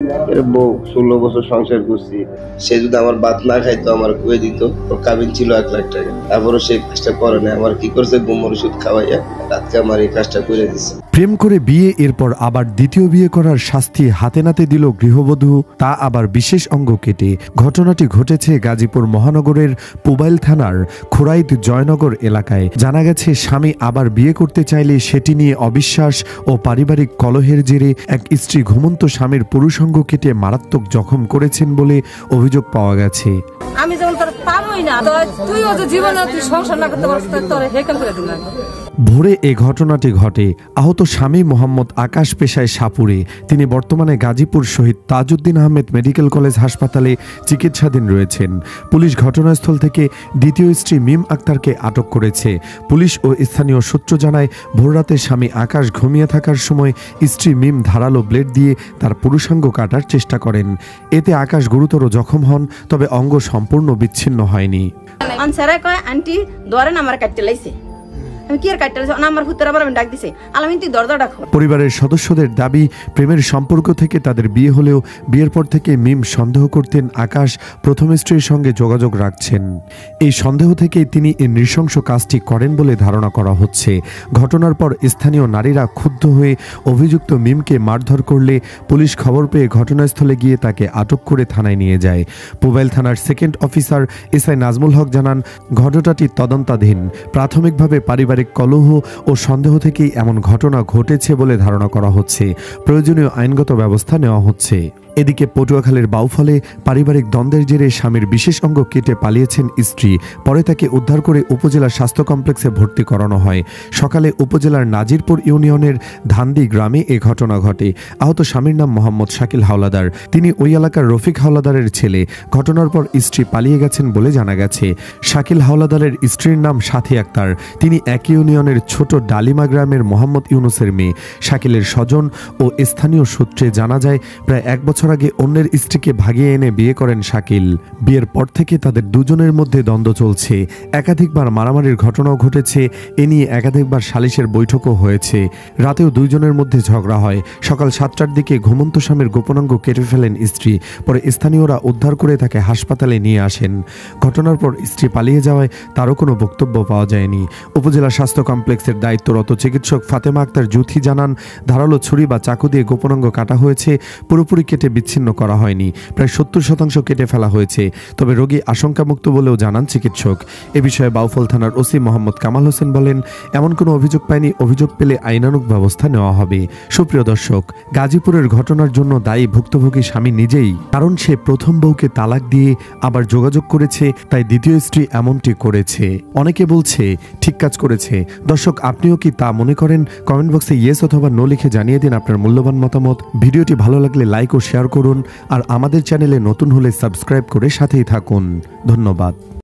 এর বউ 16 বছর সংসার করছি, সে যদি আমার ভাত না খাইতো আমার কুয়ে দিত। ওর কাবিন ছিল 1 লাখ টাকা, তারপরে সেই কাজটা করে না। আমার কি করছে, ঘুমের ওষুধ খাওয়াইয়া রাতকে আমার এই কাজটা করে দিচ্ছে। প্রেম করে বিয়ে, এরপর আবার দ্বিতীয় বিয়ে করার শাস্তি হাতে নাতে দিল গৃহবধূ, তা আবার বিশেষ অঙ্গ কেটে। ঘটনাটি ঘটেছে গাজীপুর মহানগরের পুবাইল থানার খুরাইত জয়নগর এলাকায়। জানা গেছে, স্বামী আবার বিয়ে করতে চাইলে সেটি নিয়ে অবিশ্বাস ও পারিবারিক কলহের জেরে এক স্ত্রী ঘুমন্ত স্বামীর পুরুষাঙ্গ কেটে মারাত্মক জখম করেছেন বলে অভিযোগ পাওয়া গেছে। আমি যেমন তোর পাবোই না, তুইও যে জীবনে তুই সংসার না করতে পারছিস, তোর হেকেল করে দিলাম। ভোরে এ ঘটনাটি ঘটে। আহত স্বামী মোহাম্মদ আকাশ পেশায় সাপুরে। তিনি বর্তমানে গাজীপুর শহীদ তাজউদ্দিন আহমেদ মেডিকেল কলেজ হাসপাতালে চিকিৎসাধীন রয়েছেন। পুলিশ ঘটনাস্থল থেকে দ্বিতীয় স্ত্রী মিম আক্তারকে আটক করেছে। পুলিশ ও স্থানীয় সূত্র জানায়, ভোররাতে স্বামী আকাশ ঘুমিয়ে থাকার সময় স্ত্রী মিম ধারালো ব্লেড দিয়ে তার পুরুষাঙ্গ কাটার চেষ্টা করেন। এতে আকাশ গুরুতর জখম হন, তবে অঙ্গ সম্পূর্ণ বিচ্ছিন্ন হয়নি। আন্টি ধরেন আমার কাটতে লাইছে, পরিবারের সদস্যদের দাবি, প্রেমের সম্পর্ক থেকে তাদের বিয়ে হলেও বিয়ের পর থেকে মিম সন্দেহ করতেন আকাশ প্রথম স্ত্রীর সঙ্গে যোগাযোগ রাখছেন। এই সন্দেহ থেকেই তিনি এই নৃশংস কাজটি করেন বলে ধারণা করা হচ্ছে। ঘটনার পর স্থানীয় নারীরা ক্ষুব্ধ হয়ে অভিযুক্ত মিমকে মারধর করলে পুলিশ খবর পেয়ে ঘটনাস্থলে গিয়ে তাকে আটক করে থানায় নিয়ে যায়। পুবাইল থানার সেকেন্ড অফিসার এসআই নাজমুল হক জানান, ঘটনাটি তদন্তাধীন। প্রাথমিকভাবে পারিবারিক কলহ ও সন্দেহ থেকেই এমন ঘটনা ঘটেছে বলে ধারণা করা হচ্ছে। প্রয়োজনীয় আইনগত ব্যবস্থা নেওয়া হচ্ছে। এদিকে পটুয়াখালীর বাউফলে পারিবারিক দ্বন্দ্বের জেরে স্বামীর বিশেষ অঙ্গ কেটে পালিয়েছেন স্ত্রী। পরে তাকে উদ্ধার করে উপজেলা স্বাস্থ্য কমপ্লেক্সে ভর্তি করানো হয়। সকালে উপজেলার নাজিরপুর ইউনিয়নের ধান্দি গ্রামে এ ঘটনা ঘটে। আহত স্বামীর নাম মোহাম্মদ শাকিল হাওলাদার। তিনি ওই এলাকার রফিক হাওলাদারের ছেলে। ঘটনার পর স্ত্রী পালিয়ে গেছেন বলে জানা গেছে। শাকিল হাওলাদারের স্ত্রীর নাম সাথী আক্তার। তিনি একই ইউনিয়নের ছোট ডালিমা গ্রামের মোহাম্মদ ইউনুসের মেয়ে। শাকিলের স্বজন ও স্থানীয় সূত্রে জানা যায়, প্রায় 1 বছর আগে অন্যের স্ত্রীকে ভাগিয়ে এনে বিয়ে করেন শাকিল। বিয়ের পর থেকে তাদের দুজনের মধ্যে দ্বন্দ্ব চলছে। একাধিকবার মারামারির ঘটনাও ঘটেছে। এ নিয়ে একাধিকবার সালিশের বৈঠকও হয়েছে। রাতেও দুইজনের মধ্যে ঝগড়া হয়। সকাল 7টার দিকে ঘুমন্ত স্বামীর গোপনাঙ্গ কেটে ফেলেন স্ত্রী। পরে স্থানীয়রা উদ্ধার করে তাকে হাসপাতালে নিয়ে আসেন। ঘটনার পর স্ত্রী পালিয়ে যাওয়ায় তারও কোনো বক্তব্য পাওয়া যায়নি। উপজেলা স্বাস্থ্য কমপ্লেক্সের দায়িত্বরত চিকিৎসক ফাতেমা আক্তার জুথি জানান, ধারালো ছুরি বা চাকু দিয়ে গোপনাঙ্গ কাটা হয়েছে, পুরোপুরি কেটে বিচ্ছিন্ন করা হয়নি। প্রায় 70% কেটে ফেলা হয়েছে। তবে রোগী আশঙ্কামুক্ত বলেও জানান চিকিৎসক। এ বিষয়ে বাউফল থানার ওসি মোহাম্মদ কামাল হোসেন বলেন, এমন কোনো অভিযোগ পায়নি। অভিযোগ পেলে আইনানুগ ব্যবস্থা নেওয়া হবে। সুপ্রিয় দর্শক, গাজীপুরের ঘটনার জন্য দায়ী ভুক্তভোগী স্বামী নিজেই। কারণ সে প্রথম বউকে তালাক দিয়ে আবার যোগাযোগ করেছে, তাই দ্বিতীয় স্ত্রী এমনটি করেছে। অনেকে বলছে ঠিক কাজ করেছে। দর্শক, আপনিও কি তা মনে করেন? কমেন্ট বক্সে ইয়েস অথবা নো লিখে জানিয়ে দিন আপনার মূল্যবান মতামত। ভিডিওটি ভালো লাগলে লাইক ও শেয়ার করুন। আর আমাদের চ্যানেলে নতুন হলে সাবস্ক্রাইব করে সাথেই থাকুন। ধন্যবাদ।